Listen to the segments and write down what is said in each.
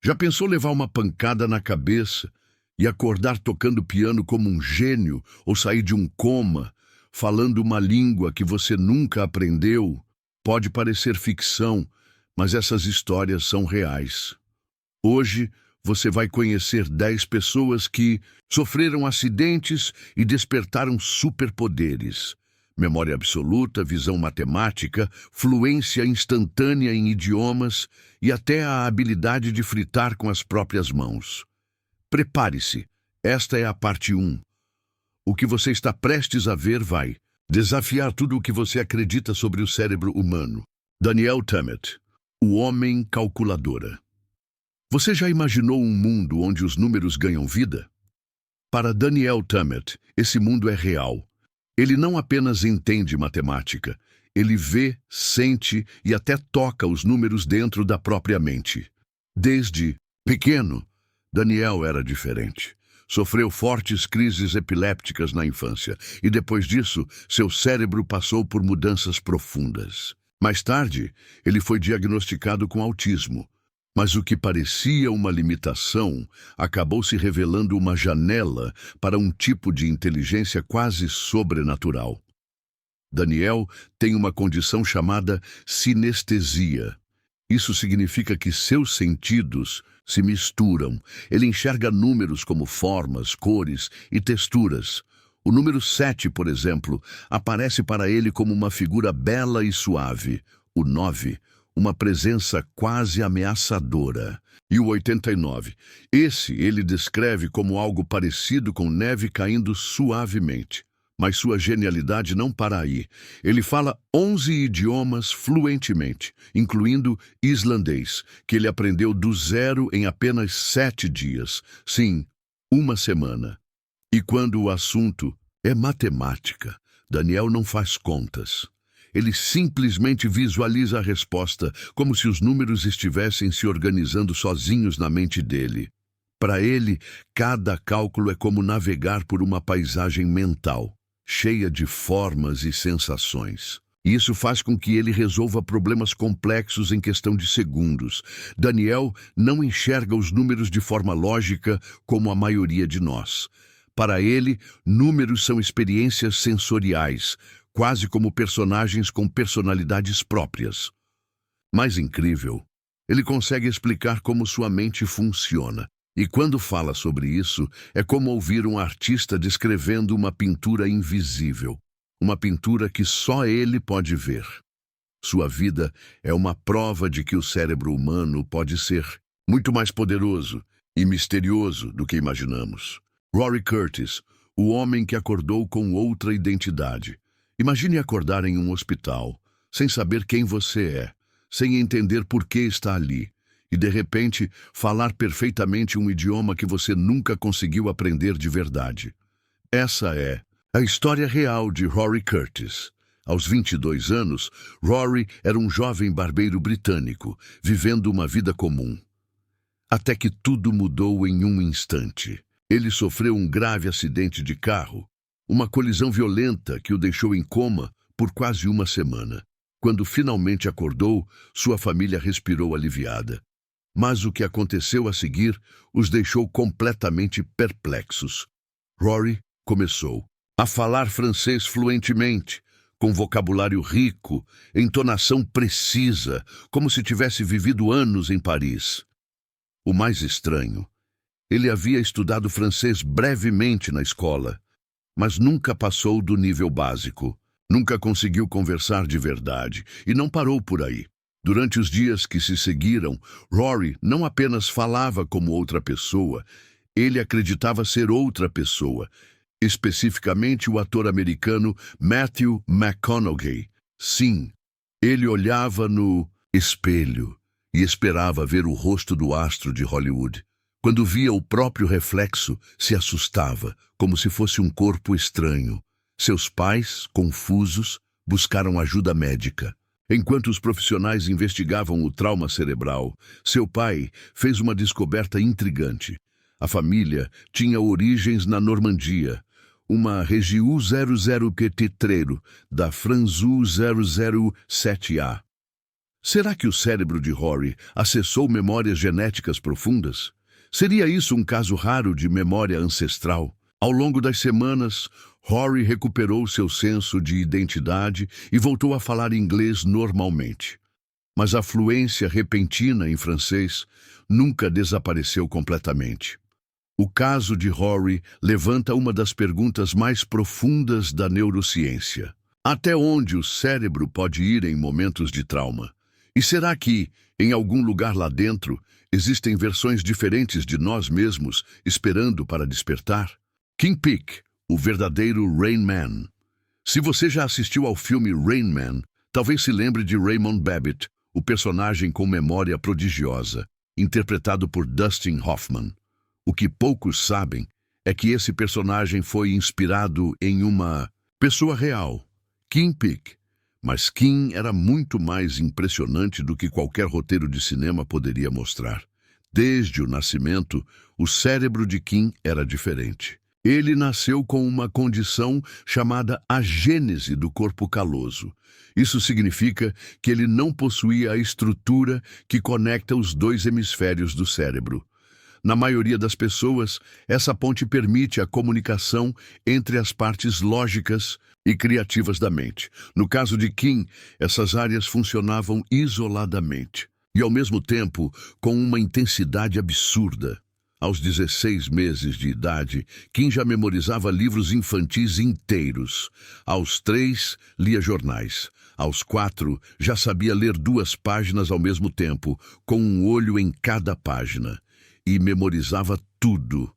Já pensou levar uma pancada na cabeça e acordar tocando piano como um gênio ou sair de um coma, falando uma língua que você nunca aprendeu? Pode parecer ficção, mas essas histórias são reais. Hoje, você vai conhecer 10 pessoas que sofreram acidentes e despertaram superpoderes. Memória absoluta, visão matemática, fluência instantânea em idiomas e até a habilidade de fritar com as próprias mãos. Prepare-se, esta é a parte 1. O que você está prestes a ver vai desafiar tudo o que você acredita sobre o cérebro humano. Danielle Tammet, o homem calculadora. Você já imaginou um mundo onde os números ganham vida? Para Danielle Tammet, esse mundo é real. Ele não apenas entende matemática, ele vê, sente e até toca os números dentro da própria mente. Desde pequeno, Danielle era diferente. Sofreu fortes crises epilépticas na infância e depois disso, seu cérebro passou por mudanças profundas. Mais tarde, ele foi diagnosticado com autismo. Mas o que parecia uma limitação acabou se revelando uma janela para um tipo de inteligência quase sobrenatural. Danielle tem uma condição chamada sinestesia. Isso significa que seus sentidos se misturam. Ele enxerga números como formas, cores e texturas. O número 7, por exemplo, aparece para ele como uma figura bela e suave. O 9, uma presença quase ameaçadora. E o 89, esse ele descreve como algo parecido com neve caindo suavemente. Mas sua genialidade não para aí. Ele fala 11 idiomas fluentemente, incluindo islandês, que ele aprendeu do zero em apenas 7 dias. Sim, uma semana. E quando o assunto é matemática, Danielle não faz contas. Ele simplesmente visualiza a resposta, como se os números estivessem se organizando sozinhos na mente dele. Para ele, cada cálculo é como navegar por uma paisagem mental, cheia de formas e sensações. Isso faz com que ele resolva problemas complexos em questão de segundos. Danielle não enxerga os números de forma lógica como a maioria de nós. Para ele, números são experiências sensoriais, quase como personagens com personalidades próprias. Mais incrível, ele consegue explicar como sua mente funciona. E quando fala sobre isso, é como ouvir um artista descrevendo uma pintura invisível, uma pintura que só ele pode ver. Sua vida é uma prova de que o cérebro humano pode ser muito mais poderoso e misterioso do que imaginamos. Rory Curtis, o homem que acordou com outra identidade. Imagine acordar em um hospital, sem saber quem você é, sem entender por que está ali, e de repente falar perfeitamente um idioma que você nunca conseguiu aprender de verdade. Essa é a história real de Rory Curtis. Aos 22 anos, Rory era um jovem barbeiro britânico, vivendo uma vida comum. Até que tudo mudou em um instante. Ele sofreu um grave acidente de carro, uma colisão violenta que o deixou em coma por quase uma semana. Quando finalmente acordou, sua família respirou aliviada. Mas o que aconteceu a seguir os deixou completamente perplexos. Rory começou a falar francês fluentemente, com vocabulário rico, entonação precisa, como se tivesse vivido anos em Paris. O mais estranho, ele havia estudado francês brevemente na escola, mas nunca passou do nível básico, nunca conseguiu conversar de verdade e não parou por aí. Durante os dias que se seguiram, Rory não apenas falava como outra pessoa, ele acreditava ser outra pessoa, especificamente o ator americano Matthew McConaughey. Sim, ele olhava no espelho e esperava ver o rosto do astro de Hollywood. Quando via o próprio reflexo, se assustava, como se fosse um corpo estranho. Seus pais, confusos, buscaram ajuda médica. Enquanto os profissionais investigavam o trauma cerebral, seu pai fez uma descoberta intrigante. A família tinha origens na Normandia, uma região 00 da Franzu 007A. Será que o cérebro de Rory acessou memórias genéticas profundas? Seria isso um caso raro de memória ancestral? Ao longo das semanas, Rory recuperou seu senso de identidade e voltou a falar inglês normalmente. Mas a fluência repentina em francês nunca desapareceu completamente. O caso de Rory levanta uma das perguntas mais profundas da neurociência. Até onde o cérebro pode ir em momentos de trauma? E será que, em algum lugar lá dentro, existem versões diferentes de nós mesmos esperando para despertar? King Peek, o verdadeiro Rain Man. Se você já assistiu ao filme Rain Man, talvez se lembre de Raymond Babbitt, o personagem com memória prodigiosa, interpretado por Dustin Hoffman. O que poucos sabem é que esse personagem foi inspirado em uma pessoa real, King Peek. Mas King era muito mais impressionante do que qualquer roteiro de cinema poderia mostrar. Desde o nascimento, o cérebro de King era diferente. Ele nasceu com uma condição chamada agênese do corpo caloso. Isso significa que ele não possuía a estrutura que conecta os dois hemisférios do cérebro. Na maioria das pessoas, essa ponte permite a comunicação entre as partes lógicas e criativas da mente. No caso de King, essas áreas funcionavam isoladamente e, ao mesmo tempo, com uma intensidade absurda. Aos 16 meses de idade, King já memorizava livros infantis inteiros. Aos 3, lia jornais. Aos 4, já sabia ler 2 páginas ao mesmo tempo, com um olho em cada página. E memorizava tudo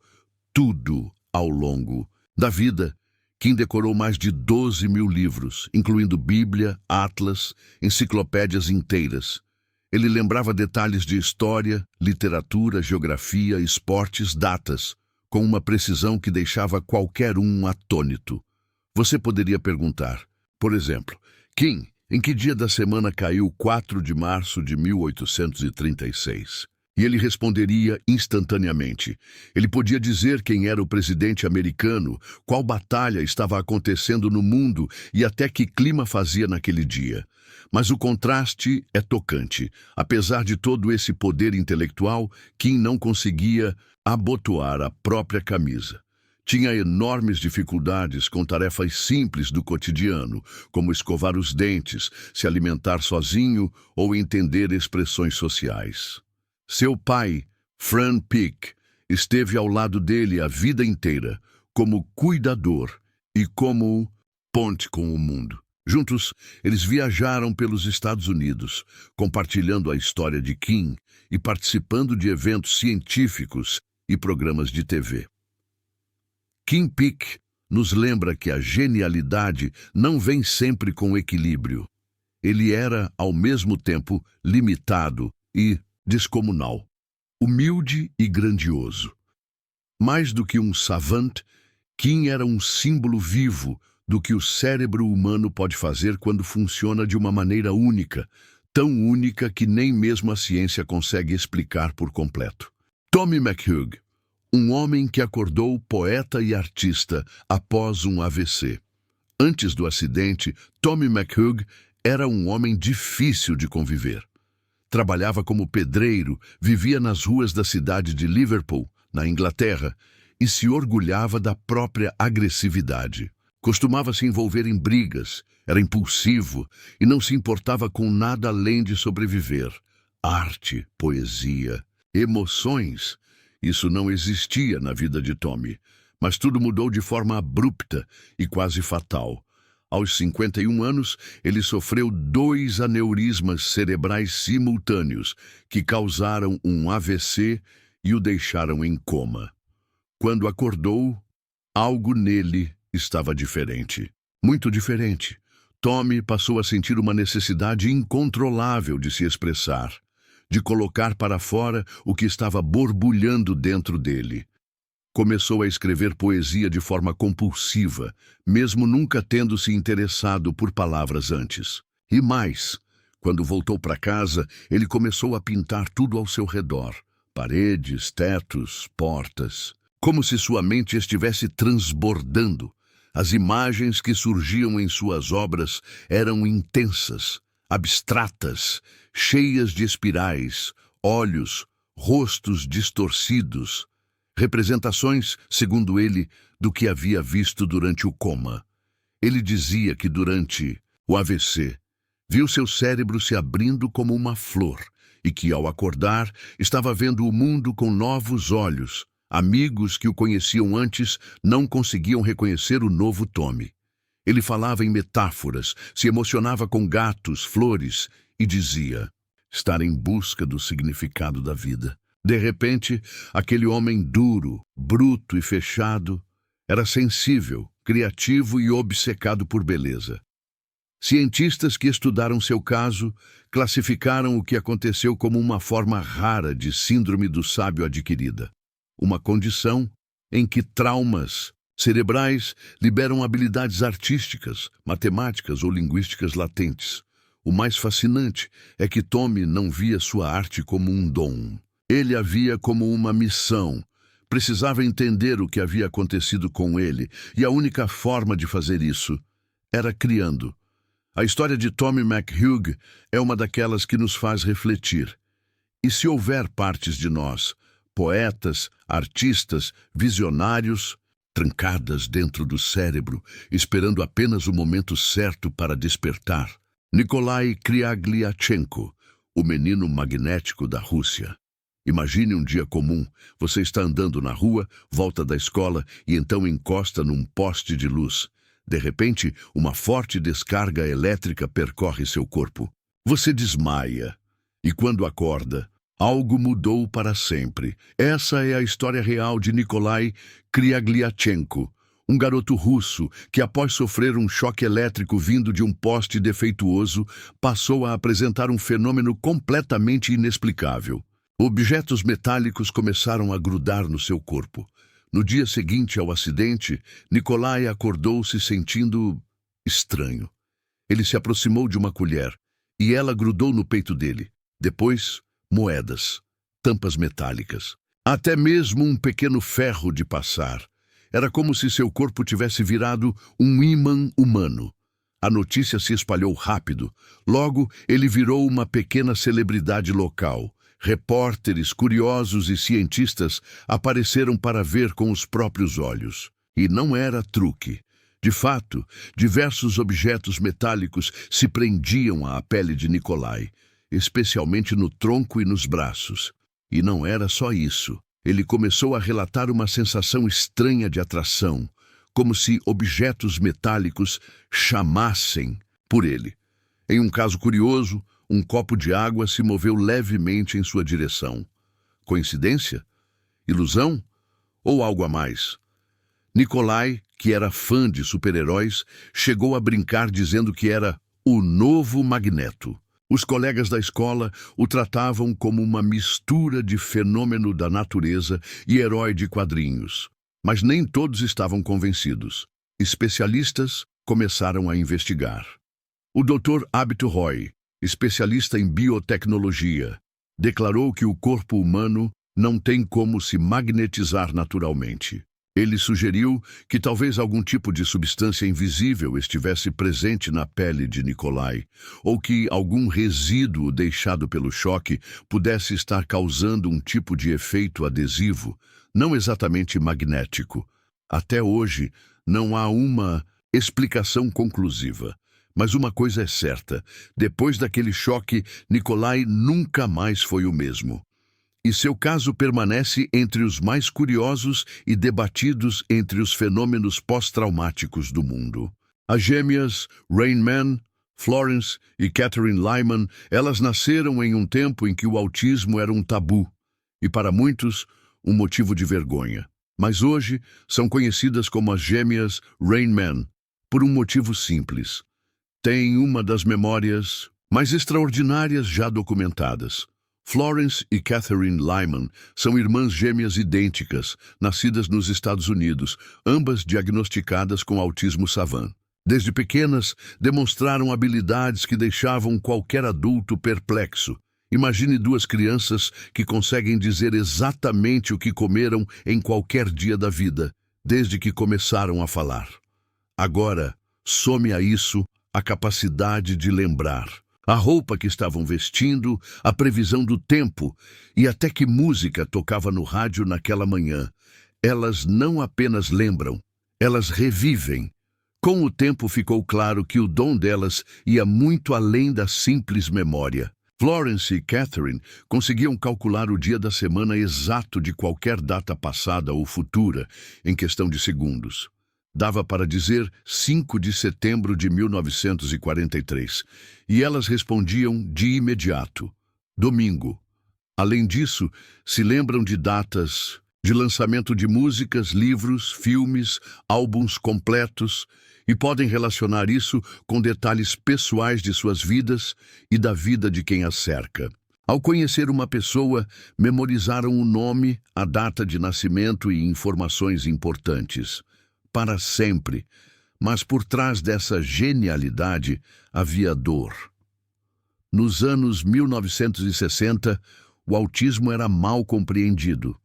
ao longo da vida. King decorou mais de 12 mil livros, incluindo Bíblia, Atlas, enciclopédias inteiras. Ele lembrava detalhes de história, literatura, geografia, esportes, datas, com uma precisão que deixava qualquer um atônito. Você poderia perguntar, por exemplo, King, em que dia da semana caiu 4 de março de 1836? E ele responderia instantaneamente. Ele podia dizer quem era o presidente americano, qual batalha estava acontecendo no mundo e até que clima fazia naquele dia. Mas o contraste é tocante. Apesar de todo esse poder intelectual, King não conseguia abotoar a própria camisa. Tinha enormes dificuldades com tarefas simples do cotidiano, como escovar os dentes, se alimentar sozinho ou entender expressões sociais. Seu pai, Fran Peek, esteve ao lado dele a vida inteira, como cuidador e como ponte com o mundo. Juntos, eles viajaram pelos Estados Unidos, compartilhando a história de King e participando de eventos científicos e programas de TV. King Peek nos lembra que a genialidade não vem sempre com equilíbrio. Ele era, ao mesmo tempo, limitado e descomunal, humilde e grandioso. Mais do que um savant, King era um símbolo vivo do que o cérebro humano pode fazer quando funciona de uma maneira única, tão única que nem mesmo a ciência consegue explicar por completo. Tommy McHugh, um homem que acordou poeta e artista após um AVC. Antes do acidente, Tommy McHugh era um homem difícil de conviver. Trabalhava como pedreiro, vivia nas ruas da cidade de Liverpool, na Inglaterra, e se orgulhava da própria agressividade. Costumava se envolver em brigas, era impulsivo e não se importava com nada além de sobreviver. Arte, poesia, emoções, isso não existia na vida de Tommy, mas tudo mudou de forma abrupta e quase fatal. Aos 51 anos, ele sofreu 2 aneurismas cerebrais simultâneos que causaram um AVC e o deixaram em coma. Quando acordou, algo nele estava diferente. Muito diferente. Tommy passou a sentir uma necessidade incontrolável de se expressar, de colocar para fora o que estava borbulhando dentro dele. Começou a escrever poesia de forma compulsiva, mesmo nunca tendo se interessado por palavras antes. E mais, quando voltou para casa, ele começou a pintar tudo ao seu redor. Paredes, tetos, portas. Como se sua mente estivesse transbordando. As imagens que surgiam em suas obras eram intensas, abstratas, cheias de espirais, olhos, rostos distorcidos, representações, segundo ele, do que havia visto durante o coma. Ele dizia que durante o AVC, viu seu cérebro se abrindo como uma flor e que, ao acordar, estava vendo o mundo com novos olhos. Amigos que o conheciam antes não conseguiam reconhecer o novo Tommy. Ele falava em metáforas, se emocionava com gatos, flores e dizia estar em busca do significado da vida. De repente, aquele homem duro, bruto e fechado era sensível, criativo e obcecado por beleza. Cientistas que estudaram seu caso classificaram o que aconteceu como uma forma rara de síndrome do sábio adquirida, uma condição em que traumas cerebrais liberam habilidades artísticas, matemáticas ou linguísticas latentes. O mais fascinante é que Tommy não via sua arte como um dom. Ele a via como uma missão. Precisava entender o que havia acontecido com ele, e a única forma de fazer isso era criando. A história de Tommy McHugh é uma daquelas que nos faz refletir. E se houver partes de nós, poetas, artistas, visionários, trancadas dentro do cérebro, esperando apenas o momento certo para despertar? Nikolai Kryagliachenko, o menino magnético da Rússia. Imagine um dia comum. Você está andando na rua, volta da escola e então encosta num poste de luz. De repente, uma forte descarga elétrica percorre seu corpo. Você desmaia. E quando acorda, algo mudou para sempre. Essa é a história real de Nikolai Kryagliachenko, um garoto russo que, após sofrer um choque elétrico vindo de um poste defeituoso, passou a apresentar um fenômeno completamente inexplicável. Objetos metálicos começaram a grudar no seu corpo. No dia seguinte ao acidente, Nikolai acordou se sentindo estranho. Ele se aproximou de uma colher e ela grudou no peito dele. Depois, moedas, tampas metálicas, até mesmo um pequeno ferro de passar. Era como se seu corpo tivesse virado um ímã humano. A notícia se espalhou rápido. Logo, ele virou uma pequena celebridade local. Repórteres, curiosos e cientistas apareceram para ver com os próprios olhos. E não era truque. De fato, diversos objetos metálicos se prendiam à pele de Nikolai, especialmente no tronco e nos braços. E não era só isso. Ele começou a relatar uma sensação estranha de atração, como se objetos metálicos chamassem por ele. Em um caso curioso, um copo de água se moveu levemente em sua direção. Coincidência? Ilusão? Ou algo a mais? Nikolai, que era fã de super-heróis, chegou a brincar dizendo que era o novo Magneto. Os colegas da escola o tratavam como uma mistura de fenômeno da natureza e herói de quadrinhos. Mas nem todos estavam convencidos. Especialistas começaram a investigar. O Dr. Abit Roy, especialista em biotecnologia, declarou que o corpo humano não tem como se magnetizar naturalmente. Ele sugeriu que talvez algum tipo de substância invisível estivesse presente na pele de Nikolai, ou que algum resíduo deixado pelo choque pudesse estar causando um tipo de efeito adesivo, não exatamente magnético. Até hoje, não há uma explicação conclusiva. Mas uma coisa é certa: depois daquele choque, Nikolai nunca mais foi o mesmo. E seu caso permanece entre os mais curiosos e debatidos entre os fenômenos pós-traumáticos do mundo. As gêmeas Rain Man, Florence e Catherine Lyman, elas nasceram em um tempo em que o autismo era um tabu e, para muitos, um motivo de vergonha. Mas hoje são conhecidas como as gêmeas Rain Man, por um motivo simples. Têm uma das memórias mais extraordinárias já documentadas. Florence e Catherine Lyman são irmãs gêmeas idênticas, nascidas nos Estados Unidos, ambas diagnosticadas com autismo savant. Desde pequenas, demonstraram habilidades que deixavam qualquer adulto perplexo. Imagine duas crianças que conseguem dizer exatamente o que comeram em qualquer dia da vida, desde que começaram a falar. Agora, some a isso a capacidade de lembrar A roupa que estavam vestindo, a previsão do tempo e até que música tocava no rádio naquela manhã. Elas não apenas lembram, elas revivem. Com o tempo ficou claro que o dom delas ia muito além da simples memória. Florence e Catherine conseguiam calcular o dia da semana exato de qualquer data passada ou futura, em questão de segundos. Dava para dizer 5 de setembro de 1943, e elas respondiam de imediato: domingo. Além disso, se lembram de datas de lançamento de músicas, livros, filmes, álbuns completos, e podem relacionar isso com detalhes pessoais de suas vidas e da vida de quem as cerca. Ao conhecer uma pessoa, memorizaram o nome, a data de nascimento e informações importantes. Para sempre. Mas por trás dessa genialidade havia dor. Nos anos 1960, o autismo era mal compreendido.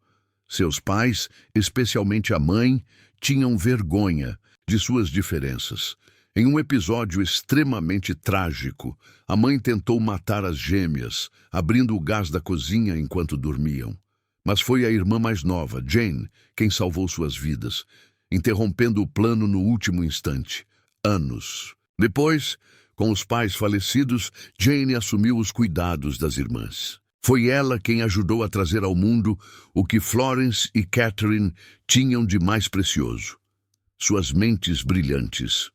Seus pais, especialmente a mãe, tinham vergonha de suas diferenças. Em um episódio extremamente trágico, a mãe tentou matar as gêmeas, abrindo o gás da cozinha enquanto dormiam. Mas foi a irmã mais nova, Jane, quem salvou suas vidas, interrompendo o plano no último instante. Anos depois, com os pais falecidos, Jane assumiu os cuidados das irmãs. Foi ela quem ajudou a trazer ao mundo o que Florence e Catherine tinham de mais precioso: suas mentes brilhantes.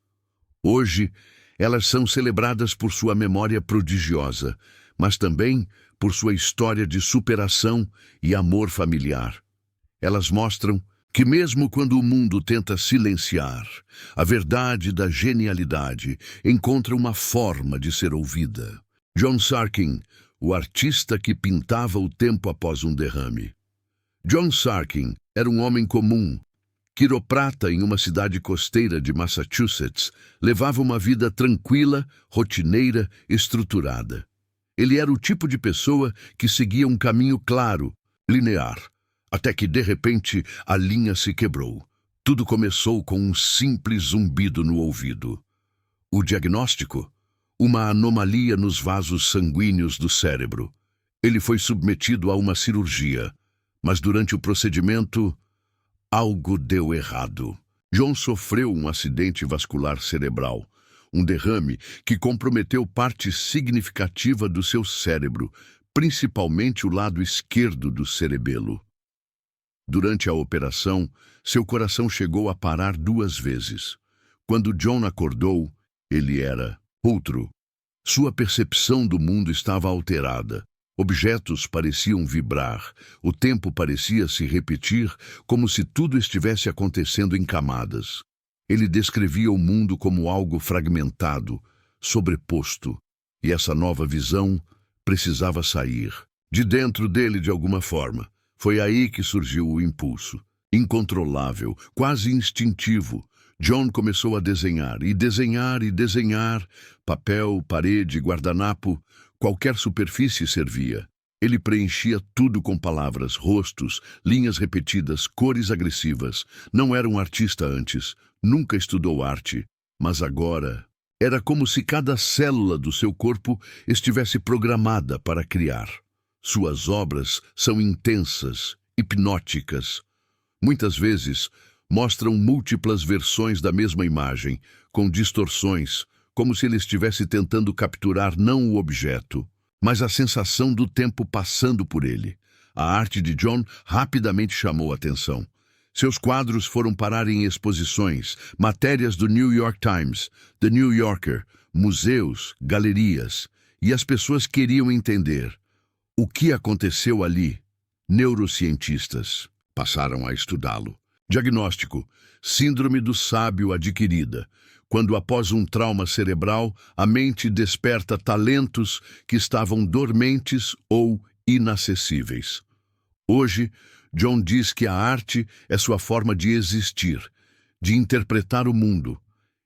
Hoje, elas são celebradas por sua memória prodigiosa, mas também por sua história de superação e amor familiar. Elas mostram que mesmo quando o mundo tenta silenciar, a verdade da genialidade encontra uma forma de ser ouvida. John Sarkin, o artista que pintava o tempo após um derrame. John Sarkin era um homem comum, quiroprata em uma cidade costeira de Massachusetts, levava uma vida tranquila, rotineira, estruturada. Ele era o tipo de pessoa que seguia um caminho claro, linear, até que, de repente, a linha se quebrou. Tudo começou com um simples zumbido no ouvido. O diagnóstico? Uma anomalia nos vasos sanguíneos do cérebro. Ele foi submetido a uma cirurgia, mas durante o procedimento, algo deu errado. John sofreu um acidente vascular cerebral, um derrame que comprometeu parte significativa do seu cérebro, principalmente o lado esquerdo do cerebelo. Durante a operação, seu coração chegou a parar 2 vezes. Quando John acordou, ele era outro. Sua percepção do mundo estava alterada. Objetos pareciam vibrar, o tempo parecia se repetir, como se tudo estivesse acontecendo em camadas. Ele descrevia o mundo como algo fragmentado, sobreposto, e essa nova visão precisava sair de dentro dele de alguma forma. Foi aí que surgiu o impulso. Incontrolável, quase instintivo, John começou a desenhar, e desenhar, e desenhar. Papel, parede, guardanapo, qualquer superfície servia. Ele preenchia tudo com palavras, rostos, linhas repetidas, cores agressivas. Não era um artista antes, nunca estudou arte, mas agora era como se cada célula do seu corpo estivesse programada para criar. Suas obras são intensas, hipnóticas. Muitas vezes mostram múltiplas versões da mesma imagem, com distorções, como se ele estivesse tentando capturar não o objeto, mas a sensação do tempo passando por ele. A arte de John rapidamente chamou a atenção. Seus quadros foram parar em exposições, matérias do New York Times, The New Yorker, museus, galerias, e as pessoas queriam entender o que aconteceu ali. Neurocientistas passaram a estudá-lo. Diagnóstico: síndrome do sábio adquirida, quando após um trauma cerebral, a mente desperta talentos que estavam dormentes ou inacessíveis. Hoje, John diz que a arte é sua forma de existir, de interpretar o mundo.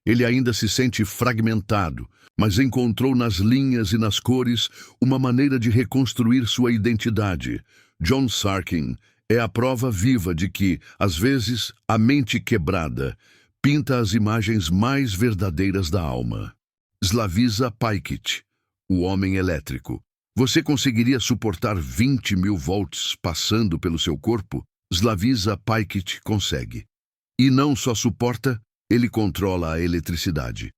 Ele ainda se sente fragmentado, mas encontrou nas linhas e nas cores uma maneira de reconstruir sua identidade. John Sarkin é a prova viva de que, às vezes, a mente quebrada pinta as imagens mais verdadeiras da alma. Slavisa Pajkic, o homem elétrico. Você conseguiria suportar 20.000 volts passando pelo seu corpo? Slavisa Pajkic consegue. E não só suporta, ele controla a eletricidade.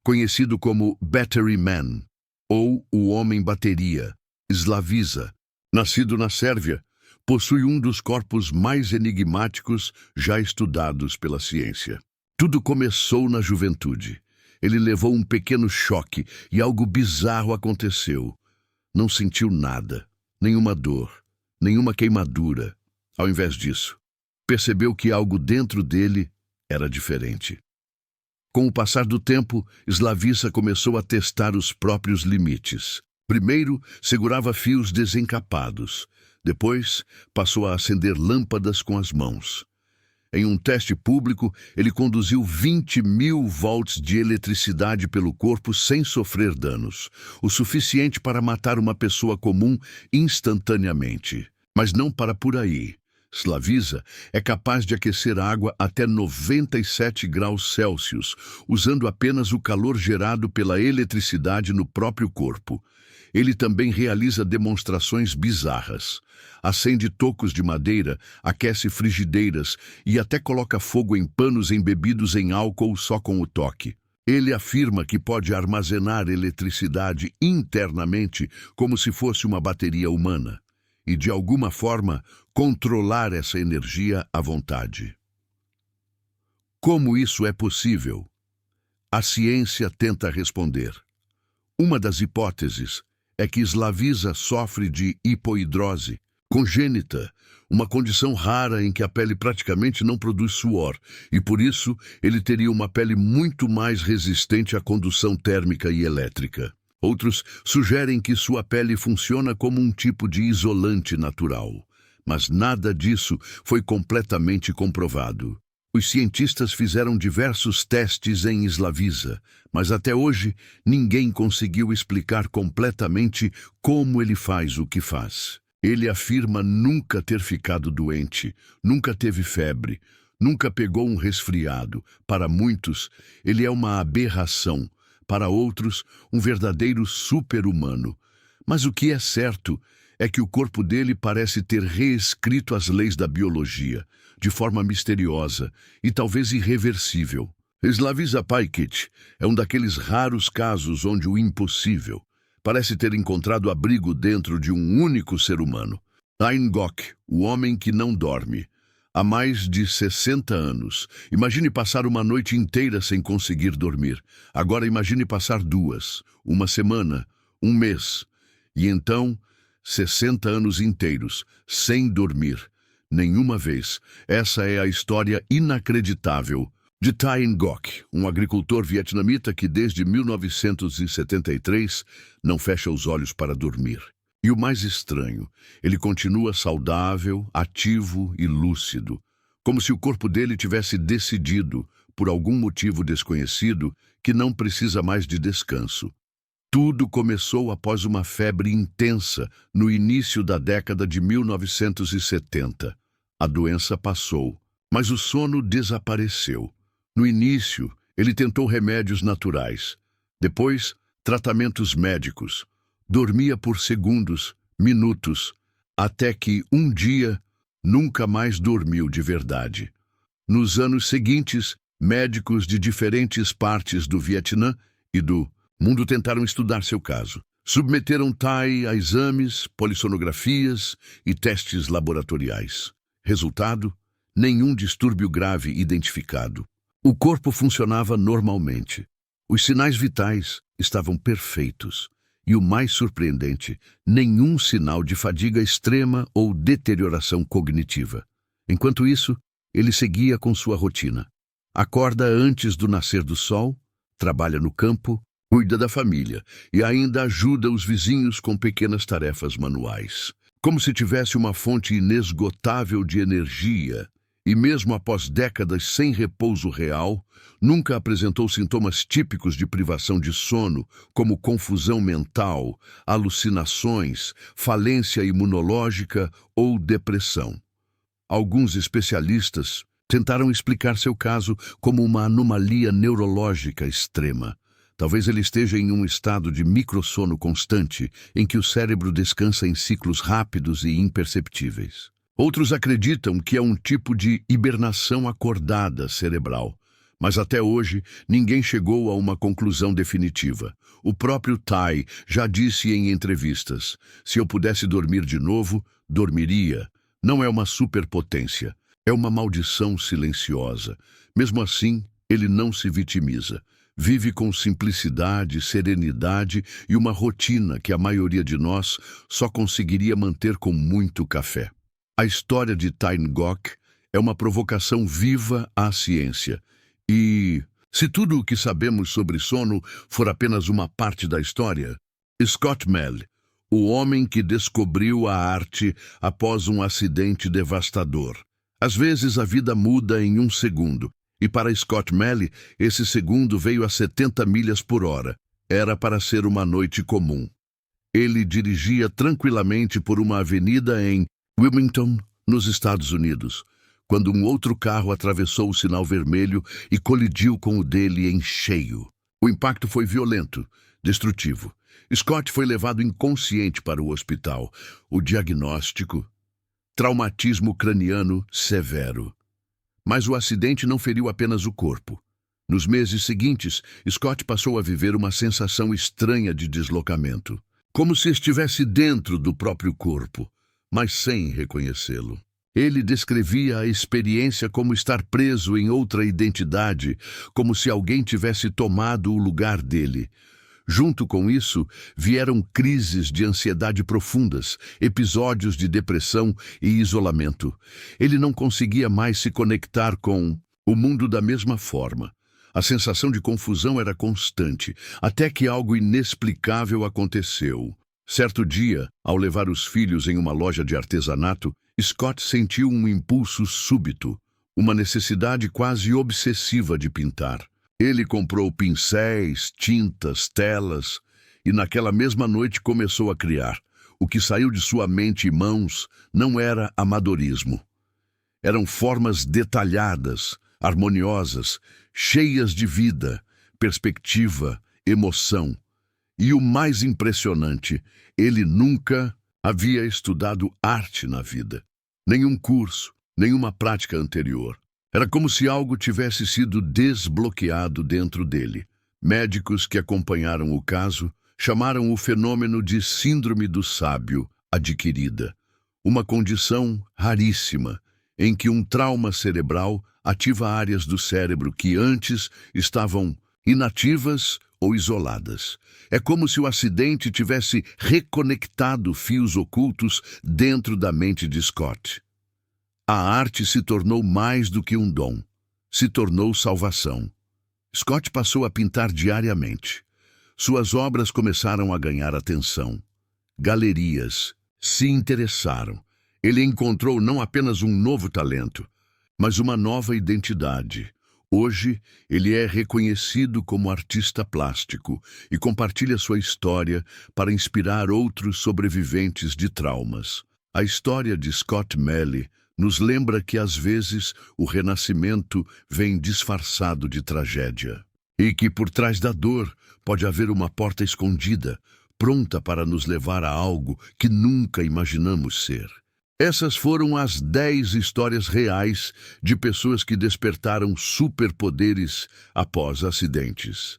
Conhecido como Battery Man, ou o Homem Bateria, Slavisa, nascido na Sérvia, possui um dos corpos mais enigmáticos já estudados pela ciência. Tudo começou na juventude. Ele levou um pequeno choque e algo bizarro aconteceu. Não sentiu nada, nenhuma dor, nenhuma queimadura. Ao invés disso, percebeu que algo dentro dele era diferente. Com o passar do tempo, Slavisa começou a testar os próprios limites. Primeiro, segurava fios desencapados. Depois, passou a acender lâmpadas com as mãos. Em um teste público, ele conduziu 20.000 volts de eletricidade pelo corpo sem sofrer danos, o suficiente para matar uma pessoa comum instantaneamente. Mas não para por aí. Slavisa é capaz de aquecer a água até 97 graus Celsius, usando apenas o calor gerado pela eletricidade no próprio corpo. Ele também realiza demonstrações bizarras. Acende tocos de madeira, aquece frigideiras e até coloca fogo em panos embebidos em álcool só com o toque. Ele afirma que pode armazenar eletricidade internamente como se fosse uma bateria humana e, de alguma forma, controlar essa energia à vontade. Como isso é possível? A ciência tenta responder. Uma das hipóteses é que Slavisa sofre de hipoidrose congênita, uma condição rara em que a pele praticamente não produz suor, e por isso ele teria uma pele muito mais resistente à condução térmica e elétrica. Outros sugerem que sua pele funciona como um tipo de isolante natural, mas nada disso foi completamente comprovado. Os cientistas fizeram diversos testes em Slavisa, mas até hoje ninguém conseguiu explicar completamente como ele faz o que faz. Ele afirma nunca ter ficado doente, nunca teve febre, nunca pegou um resfriado. Para muitos, ele é uma aberração. Para outros, um verdadeiro super-humano. Mas o que é certo é que o corpo dele parece ter reescrito as leis da biologia, de forma misteriosa e talvez irreversível. Slavisa Pajkic é um daqueles raros casos onde o impossível parece ter encontrado abrigo dentro de um único ser humano. Tyne Gok, o homem que não dorme. Há mais de 60 anos. Imagine passar uma noite inteira sem conseguir dormir. Agora imagine passar 2, uma semana, um mês. E então, 60 anos inteiros, sem dormir. Nenhuma vez. Essa é a história inacreditável de Tyne Gok, um agricultor vietnamita que desde 1973 não fecha os olhos para dormir. E o mais estranho, ele continua saudável, ativo e lúcido, como se o corpo dele tivesse decidido, por algum motivo desconhecido, que não precisa mais de descanso. Tudo começou após uma febre intensa no início da década de 1970. A doença passou, mas o sono desapareceu. No início, ele tentou remédios naturais. Depois, tratamentos médicos. Dormia por segundos, minutos, até que, um dia, nunca mais dormiu de verdade. Nos anos seguintes, médicos de diferentes partes do Vietnã e do mundo tentaram estudar seu caso. Submeteram Ty a exames, polissonografias e testes laboratoriais. Resultado: nenhum distúrbio grave identificado. O corpo funcionava normalmente. Os sinais vitais estavam perfeitos. E o mais surpreendente, nenhum sinal de fadiga extrema ou deterioração cognitiva. Enquanto isso, ele seguia com sua rotina. Acorda antes do nascer do sol, trabalha no campo, cuida da família e ainda ajuda os vizinhos com pequenas tarefas manuais. Como se tivesse uma fonte inesgotável de energia. E mesmo após décadas sem repouso real, nunca apresentou sintomas típicos de privação de sono, como confusão mental, alucinações, falência imunológica ou depressão. Alguns especialistas tentaram explicar seu caso como uma anomalia neurológica extrema, Talvez ele esteja em um estado de microsono constante, em que o cérebro descansa em ciclos rápidos e imperceptíveis. Outros acreditam que é um tipo de hibernação acordada cerebral, mas até hoje ninguém chegou a uma conclusão definitiva. O próprio Ty já disse em entrevistas: se eu pudesse dormir de novo, dormiria. Não é uma superpotência, é uma maldição silenciosa. Mesmo assim, ele não se vitimiza. Vive com simplicidade, serenidade e uma rotina que a maioria de nós só conseguiria manter com muito café. A história de Ty Ngok é uma provocação viva à ciência. E, se tudo o que sabemos sobre sono for apenas uma parte da história, Scott Mell, o homem que descobriu a arte após um acidente devastador. Às vezes a vida muda em um segundo. E para Scott Mell, esse segundo veio a 70 milhas por hora. Era para ser uma noite comum. Ele dirigia tranquilamente por uma avenida em Wilmington, nos Estados Unidos, quando um outro carro atravessou o sinal vermelho e colidiu com o dele em cheio. O impacto foi violento, destrutivo. Scott foi levado inconsciente para o hospital. O diagnóstico: traumatismo craniano severo. Mas o acidente não feriu apenas o corpo. Nos meses seguintes, Scott passou a viver uma sensação estranha de deslocamento, como se estivesse dentro do próprio corpo, mas sem reconhecê-lo. Ele descrevia a experiência como estar preso em outra identidade, como se alguém tivesse tomado o lugar dele. Junto com isso, vieram crises de ansiedade profundas, episódios de depressão e isolamento. Ele não conseguia mais se conectar com o mundo da mesma forma. A sensação de confusão era constante, até que algo inexplicável aconteceu. Certo dia, ao levar os filhos em uma loja de artesanato, Scott sentiu um impulso súbito, uma necessidade quase obsessiva de pintar. Ele comprou pincéis, tintas, telas e naquela mesma noite começou a criar. O que saiu de sua mente e mãos não era amadorismo. Eram formas detalhadas, harmoniosas, cheias de vida, perspectiva, emoção. E o mais impressionante, ele nunca havia estudado arte na vida. Nenhum curso, nenhuma prática anterior. Era como se algo tivesse sido desbloqueado dentro dele. Médicos que acompanharam o caso chamaram o fenômeno de síndrome do sábio adquirida, uma condição raríssima em que um trauma cerebral ativa áreas do cérebro que antes estavam inativas ou isoladas. É como se o acidente tivesse reconectado fios ocultos dentro da mente de Scott. A arte se tornou mais do que um dom. Se tornou salvação. Scott passou a pintar diariamente. Suas obras começaram a ganhar atenção. Galerias se interessaram. Ele encontrou não apenas um novo talento, mas uma nova identidade. Hoje, ele é reconhecido como artista plástico e compartilha sua história para inspirar outros sobreviventes de traumas. A história de Scott Mell nos lembra que, às vezes, o renascimento vem disfarçado de tragédia. E que, por trás da dor, pode haver uma porta escondida, pronta para nos levar a algo que nunca imaginamos ser. Essas foram as 10 histórias reais de pessoas que despertaram superpoderes após acidentes.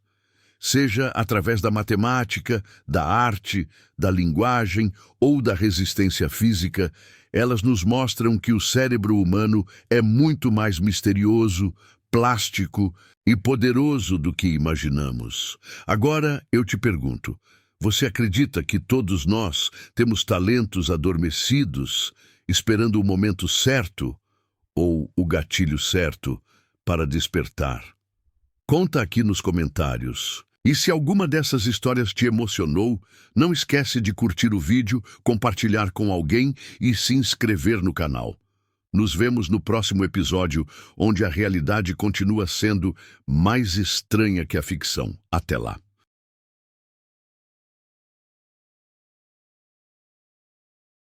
Seja através da matemática, da arte, da linguagem ou da resistência física, elas nos mostram que o cérebro humano é muito mais misterioso, plástico e poderoso do que imaginamos. Agora eu te pergunto, você acredita que todos nós temos talentos adormecidos, esperando o momento certo ou o gatilho certo para despertar? Conta aqui nos comentários. E se alguma dessas histórias te emocionou, não esquece de curtir o vídeo, compartilhar com alguém e se inscrever no canal. Nos vemos no próximo episódio, onde a realidade continua sendo mais estranha que a ficção. Até lá!